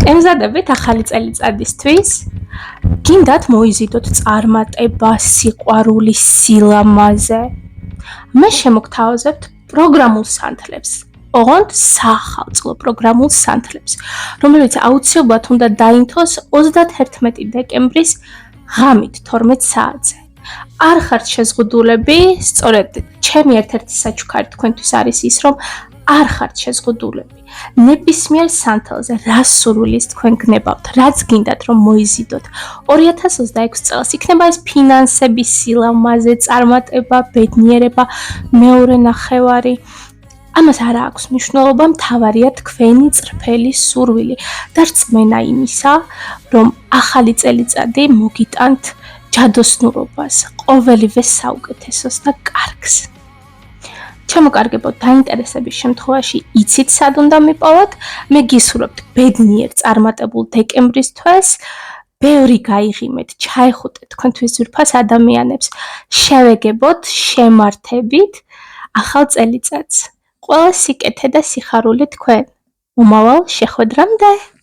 ემზადებით ახალი წელიწადისთვის. გინდათ მოიზიდოთ წარმატება, სიყვარული, სილამაზე. მე შემოგთავაზებთ პროგრამულ სანთლებს. ოღონდ საახალწლო პროგრამულ სანთლებს, რომელიც აუცილებლად უნდა დაინთოს 31 დეკემბრის ღამით 12 საათზე. არ ხართ შეზღუდულები, სწორედ ჩემი ერთ-ერთი საჩუქარი თქვენთვის არის ის, რომ არ ხართ შეზღუდულები. ნებისმიერ სანთელზე რა სურვილის თქვენ გნებავთ, რაც გინდათ რომ მოიზიდოთ. 2026 წელს იქნება ეს ფინანსები, სილამაზე, წარმატება, ბედნიერება, მეორე ნახევარი. ამას არ აქვს მნიშვნელობა, მთავარია თქვენი წრფელი სურვილი და რწმენა იმისა, რომ ახალი წელიწადი მოგიტანთ ჯადოსნურობას, ყოველივე საუკეთესოს და კარგს. ჩემოკარგებოდ დაინტერესების შემთხვევაში იცით სად უნდა მიპოვოთ, მე გისურვებთ ბედნიერ წარმატებულ დეკემბრის თვეს, ბევრი გაიღიმეთ, ჩაეხუტეთ თქვენთვის ძვირფას ადამიანებს, შევეგებოთ, შემართებით ახალ წელიწადს. ყველა სიკეთე და სიხარული თქვენ. მომავალ შეხვედრამდე!